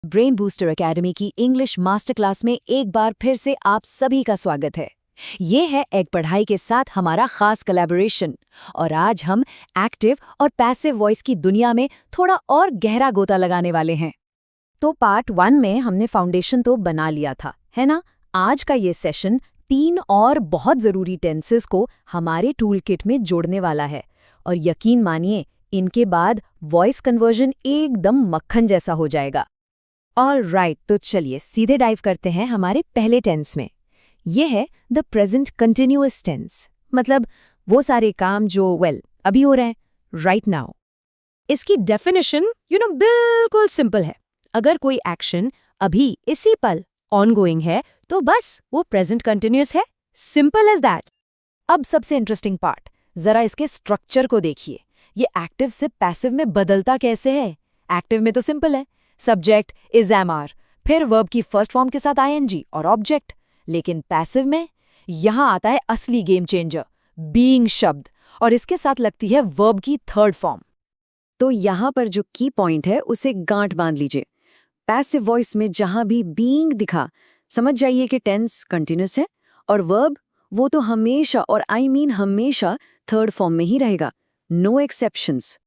Brain booster academy की English master class में एक बार फिर से आप सभी का स्वागत है। ये है एक पढ़ाई के साथ हमारा खास कोलैबोरेशन और आज हम एक्टिव और पैसिव वॉइस की दुनिया में थोड़ा और गहरा गोता लगाने वाले हैं। तो पार्ट 1 में हमने फाउंडेशन तो बना लिया था, है ना? आज का ये सेशन 3 और बहुत ज़रूरी टेंसेस को हमारे टूल किट में जोड़ने वाला है और यकीन मानिए इनके बाद वॉइस कन्वर्जन एकदम मक्खन जैसा हो जाएगा। ऑलराइट, तो चलिए सीधे डाइव करते हैं हमारे पहले टेंस में। ये है द प्रेजेंट कंटिन्यूअस टेंस, मतलब वो सारे काम जो अभी हो रहे हैं, राइट नाउ। इसकी डेफिनेशन बिल्कुल सिंपल है। अगर कोई एक्शन अभी इसी पल ऑनगोइंग है तो बस वो प्रेजेंट कंटिन्यूअस है, सिंपल एज दैट। अब सबसे इंटरेस्टिंग पार्ट, जरा इसके स्ट्रक्चर को देखिए। ये एक्टिव से पैसिव में बदलता कैसे है? एक्टिव में तो सिंपल है, सब्जेक्ट इज एमआर, फिर वर्ब की फर्स्ट फॉर्म के साथ आईएनजी और ऑब्जेक्ट। लेकिन पैसिव में यहां आता है असली गेम चेंजर, बीइंग शब्द, और इसके साथ लगती है वर्ब की थर्ड फॉर्म। तो यहां पर जो की पॉइंट है उसे गांठ बांध लीजिए। पैसिव वॉइस में जहां भी बीइंग दिखा, समझ जाइए कि टेंस कंटिन्यूअस है और वर्ब वो तो हमेशा, और आई मीन हमेशा, थर्ड फॉर्म में ही रहेगा, नो एक्सेप्शंस।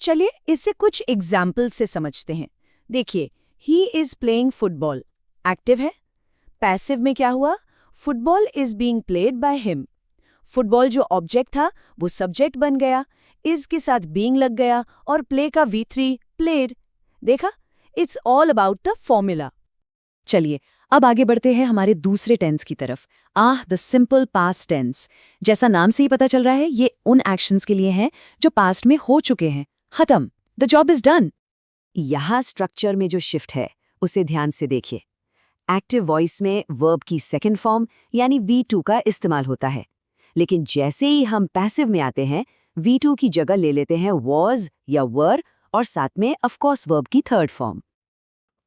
चलिए इसे कुछ एग्जाम्पल से समझते हैं। देखिए, he is playing football, active है। पैसिव में क्या हुआ? Football is being played by him. Football जो ऑब्जेक्ट था वो सब्जेक्ट बन गया, इज के साथ बीइंग लग गया और प्ले का V3 प्लेड। देखा, it's all about the formula. चलिए अब आगे बढ़ते हैं हमारे दूसरे टेंस की तरफ, द सिंपल पास्ट टेंस। जैसा नाम से ही पता चल रहा है, ये उन एक्शंस के लिए हैं जो पास्ट में हो चुके हैं, खत्म, द जॉब इज डन। यहाँ स्ट्रक्चर में जो शिफ्ट है उसे ध्यान से देखिए। एक्टिव वॉइस में वर्ब की सेकंड फॉर्म यानी V2 का इस्तेमाल होता है, लेकिन जैसे ही हम पैसिव में आते हैं V2 की जगह ले लेते हैं वॉज या वर और साथ में ऑफकोर्स वर्ब की थर्ड फॉर्म।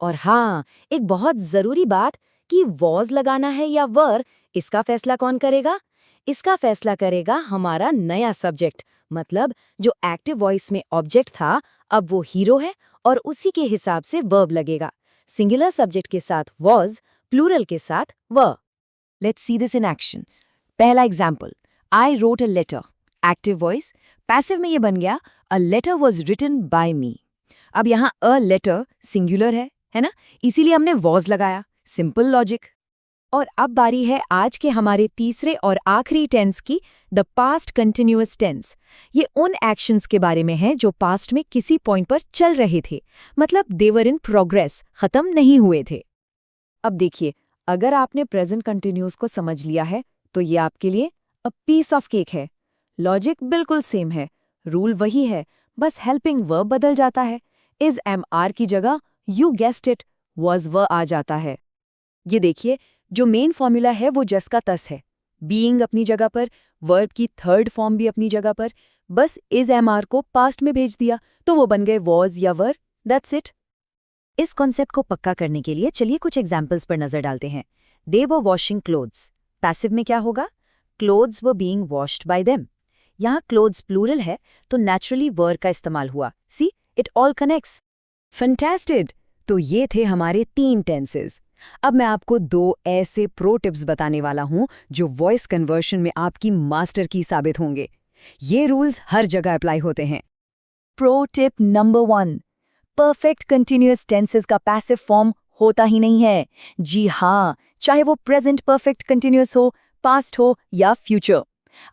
और हाँ, एक बहुत जरूरी बात कि वॉज लगाना है या वर, इसका फैसला कौन करेगा? इसका फैसला करेगा हमारा नया सब्जेक्ट, मतलब जो एक्टिव वॉइस में ऑब्जेक्ट था अब वो हीरो है और उसी के हिसाब से वर्ब लगेगा। सिंगुलर सब्जेक्ट के साथ वॉज, प्लूरल के साथ were. Let's see this in action. पहला example, I wrote a letter, active voice. Passive में ये बन गया a letter was written by me. अब यहाँ अ लेटर सिंगुलर है ना, इसीलिए हमने वॉज लगाया, सिंपल लॉजिक। और अब बारी है आज के हमारे तीसरे और आखिरी टेंस की, द पास्ट कंटिन्यूअस टेंस। ये उन एक्शंस के बारे में है जो पास्ट में किसी पॉइंट पर चल रहे थे, मतलब देवर इन प्रोग्रेस, खत्म नहीं हुए थे। अब देखिए, अगर आपने प्रेजेंट कंटिन्यूअस को समझ लिया है तो ये आपके लिए अ पीस ऑफ केक है। लॉजिक बिल्कुल सेम है, रूल वही है, बस हेल्पिंग वर्ब बदल जाता है। इज एमआर की जगह you guessed it was were आ जाता है। ये देखिए, जो मेन फॉर्मूला है वो जस का तस है, बीइंग अपनी जगह पर, वर्ब की थर्ड फॉर्म भी अपनी जगह पर, बस इज एमआर को पास्ट में भेज दिया तो वो बन गए वॉज या वर, दैट्स इट। इस कॉन्सेप्ट को पक्का करने के लिए चलिए कुछ एग्जाम्पल्स पर नजर डालते हैं। दे वर वॉशिंग क्लोथ्स, पैसिव में क्या होगा? Clothes were being washed by them. यहाँ क्लोथ्स प्लूरल है तो नेचुरली वर का इस्तेमाल हुआ। सी, इट ऑल कनेक्ट्स। फैंटास्टिक। तो ये थे हमारे 3 टेंसेस। अब मैं आपको 2 ऐसे प्रो टिप्स बताने वाला हूं जो वॉइस कन्वर्शन में आपकी मास्टर की साबित होंगे। ये रूल्स हर जगह अप्लाई होते हैं। Pro tip number 1, perfect continuous tenses का पैसिव फॉर्म होता ही नहीं है। जी हाँ, चाहे वो प्रेजेंट परफेक्ट कंटिन्यूअस हो, पास्ट हो या फ्यूचर।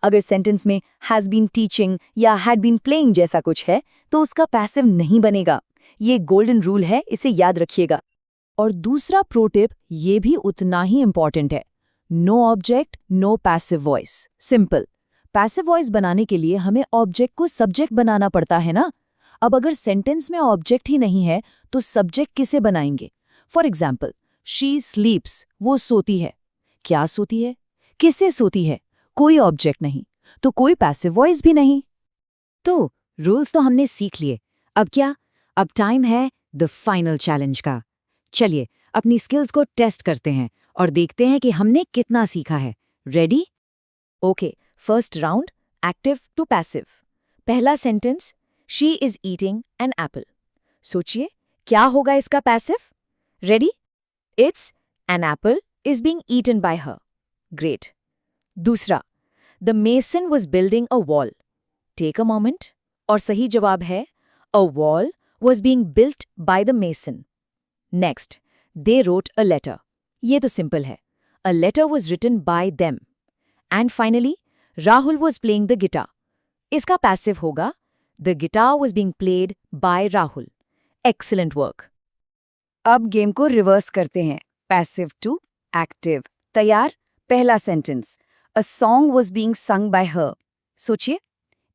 अगर सेंटेंस में हैज बीन टीचिंग या हैड बीन प्लेइंग जैसा कुछ है तो उसका पैसिव नहीं बनेगा। ये गोल्डन रूल है, इसे याद रखिएगा। और दूसरा प्रो टिप ये भी उतना ही इंपॉर्टेंट है, no object no passive voice. Simple, passive voice बनाने के लिए हमें ऑब्जेक्ट को सब्जेक्ट बनाना पड़ता है ना। अब अगर सेंटेंस में ऑब्जेक्ट ही नहीं है तो सब्जेक्ट किसे बनाएंगे? फॉर एग्जाम्पल, शी स्लीप्स, वो सोती है। क्या सोती है? किसे सोती है? कोई ऑब्जेक्ट नहीं, तो कोई पैसिव वॉइस भी नहीं। तो रूल्स तो हमने सीख लिए, अब क्या? अब टाइम है द फाइनल चैलेंज का। चलिए अपनी स्किल्स को टेस्ट करते हैं और देखते हैं कि हमने कितना सीखा है। Ready? Okay, first round, active to passive. पहला sentence, she is eating an apple. सोचिए क्या होगा इसका passive? Ready? It's an apple is being eaten by her. Great. दूसरा, the mason was building a wall. Take a moment. और सही जवाब है a wall was being built by the mason. Next, they wrote a letter. ये तो simple है। A letter was written by them. And finally, Rahul was playing the guitar. इसका passive होगा the guitar was being played by Rahul. Excellent work. अब game को reverse करते हैं, passive to active. तैयार? पहला sentence, a song was being sung by her. सोचिए,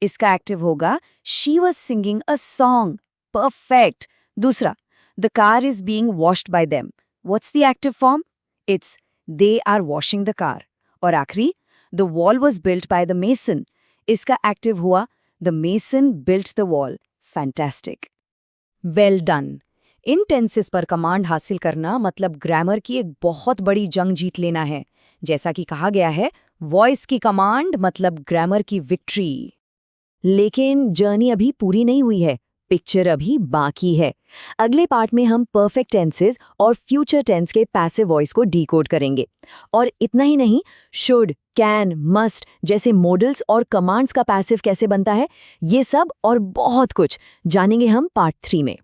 इसका एक्टिव होगा she was singing a song. Perfect. दूसरा, the car is being washed by them. What's the active form? It's they are washing the car. और आखिरी, the wall was built by the mason. इसका active हुआ the mason built the wall. Fantastic. Well done. In tenses पर command हासिल करना मतलब grammar की एक बहुत बड़ी जंग जीत लेना है। जैसा कि कहा गया है, वॉइस की कमांड मतलब ग्रामर की विक्ट्री। लेकिन जर्नी अभी पूरी नहीं हुई है, पिक्चर अभी बाकी है। अगले पार्ट में हम परफेक्ट टेंसेस और फ्यूचर टेंस के पैसिव वॉइस को डीकोड करेंगे। और इतना ही नहीं, शुड, कैन, मस्ट जैसे मॉडल्स और कमांड्स का पैसिव कैसे बनता है, ये सब और बहुत कुछ जानेंगे हम पार्ट 3 में।